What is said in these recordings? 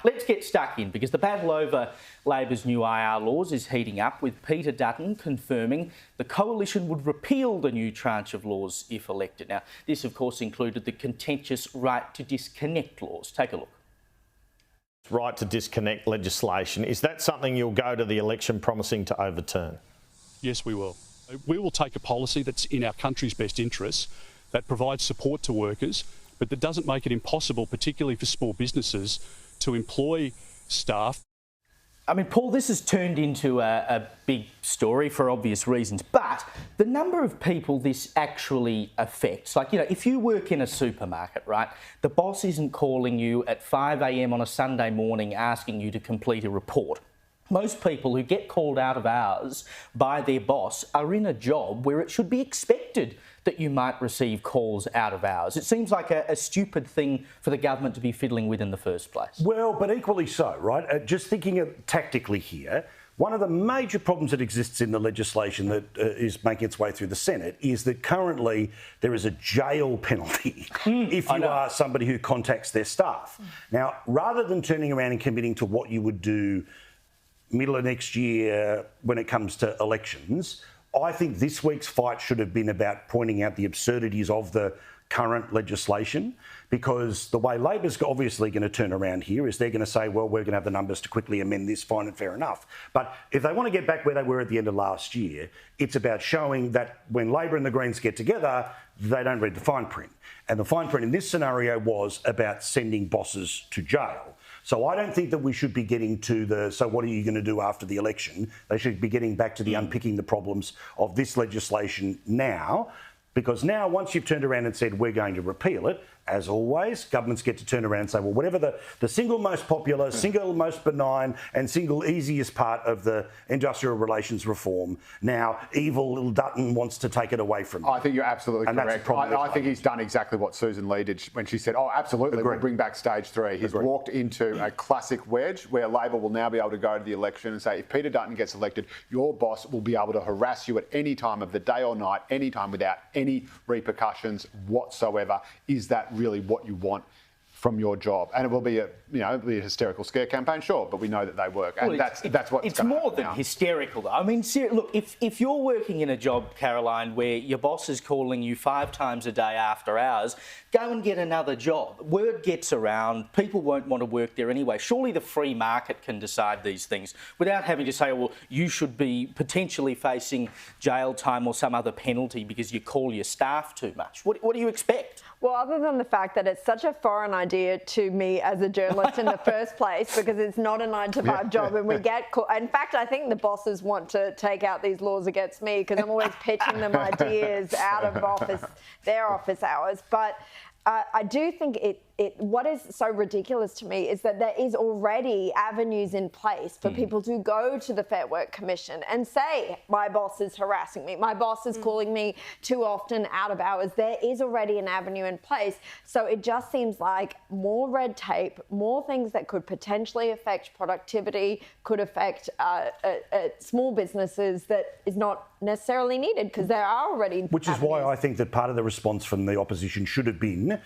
let's get stuck in, because the battle over Labor's new IR laws is heating up, with Peter Dutton confirming the coalition would repeal the new tranche of laws if elected. Now, this, of course, included the contentious right to disconnect laws. Take a look. Right to disconnect legislation. Is that something you'll go to the election promising to overturn? Yes, we will. We will take a policy that's in our country's best interests, that provides support to workers, but that doesn't make it impossible, particularly for small businesses, to employ staff. I mean, Paul, this has turned into a big story for obvious reasons, but the number of people this actually affects, like, you know, if you work in a supermarket, right, the boss isn't calling you at 5 a.m. on a Sunday morning asking you to complete a report. Most people who get called out of hours by their boss are in a job where it should be expected that you might receive calls out of hours. It seems like a stupid thing for the government to be fiddling with in the first place. Well, but equally so, right? Just thinking tactically here, one of the major problems that exists in the legislation that is making its way through the Senate is that currently there is a jail penalty if you are somebody who contacts their staff. Now, rather than turning around and committing to what you would do middle of next year when it comes to elections, I think this week's fight should have been about pointing out the absurdities of the current legislation, because the way Labor's obviously going to turn around here is they're going to say, well, we're going to have the numbers to quickly amend this, fine and fair enough. But if they want to get back where they were at the end of last year, it's about showing that when Labor and the Greens get together, they don't read the fine print. And the fine print in this scenario was about sending bosses to jail. So I don't think that we should be getting to so what are you going to do after the election? They should be getting back to the unpicking the problems of this legislation now, because now once you've turned around and said we're going to repeal it, as always, governments get to turn around and say, well, whatever the single most popular, single most benign and single easiest part of the industrial relations reform, now evil little Dutton wants to take it away from you. I think you're absolutely correct. I think he's done exactly what Susan Lee did when she said, oh, absolutely, we'll bring back stage 3. He's walked into a classic wedge where Labor will now be able to go to the election and say, if Peter Dutton gets elected, your boss will be able to harass you at any time of the day or night, any time without any repercussions whatsoever. Is that really what you want from your job? And it will be a hysterical scare campaign, sure, but we know that they work, and that's what's it's more than now. Hysterical, though. I mean, look, if you're working in a job, Caroline, where your boss is calling you 5 times a day after hours, go and get another job. Word gets around, people won't want to work there anyway. Surely the free market can decide these things without having to say, well, you should be potentially facing jail time or some other penalty because you call your staff too much. What do you expect? Well, other than the fact that it's such a foreign idea to me as a journalist in the first place, because it's not a 9-to-5 job, and we get caught. In fact, I think the bosses want to take out these laws against me because I'm always pitching them ideas out of their office hours. But I do think what is so ridiculous to me is that there is already avenues in place for people to go to the Fair Work Commission and say, my boss is harassing me, my boss is calling me too often out of hours. There is already an avenue in place. So it just seems like more red tape, more things that could potentially affect productivity, could affect small businesses that is not necessarily needed because there are already Which is why I think that part of the response from the opposition should have been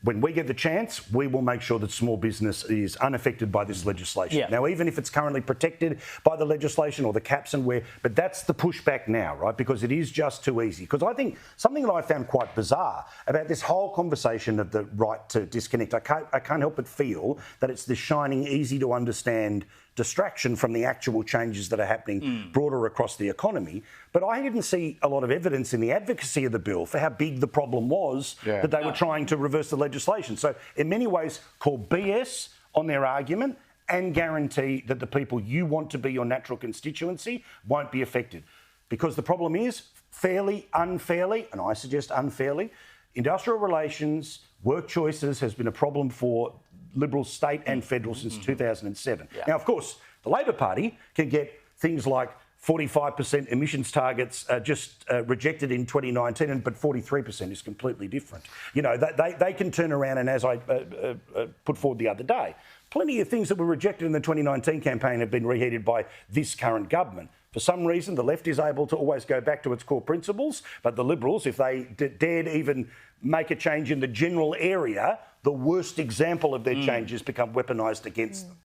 when we get the chance, we will make sure that small business is unaffected by this legislation. Yeah. Now, even if it's currently protected by the legislation or the caps but that's the pushback now, right? Because it is just too easy. Because I think something that I found quite bizarre about this whole conversation of the right to disconnect, I can't help but feel that it's this shining, easy to understand distraction from the actual changes that are happening broader across the economy. But I didn't see a lot of evidence in the advocacy of the bill for how big the problem was that they were trying to reverse the legislation. So in many ways, call BS on their argument and guarantee that the people you want to be your natural constituency won't be affected. Because the problem is, fairly, unfairly, and I suggest unfairly, industrial relations, work choices has been a problem for Liberal state and federal since 2007. Yeah. Now, of course, the Labor Party can get things like 45% emissions targets rejected in 2019, but 43% is completely different. You know, they can turn around and, as I put forward the other day, plenty of things that were rejected in the 2019 campaign have been reheated by this current government. For some reason, the left is able to always go back to its core principles, but the Liberals, if they dared even make a change in the general area, the worst example of their changes become weaponised against them.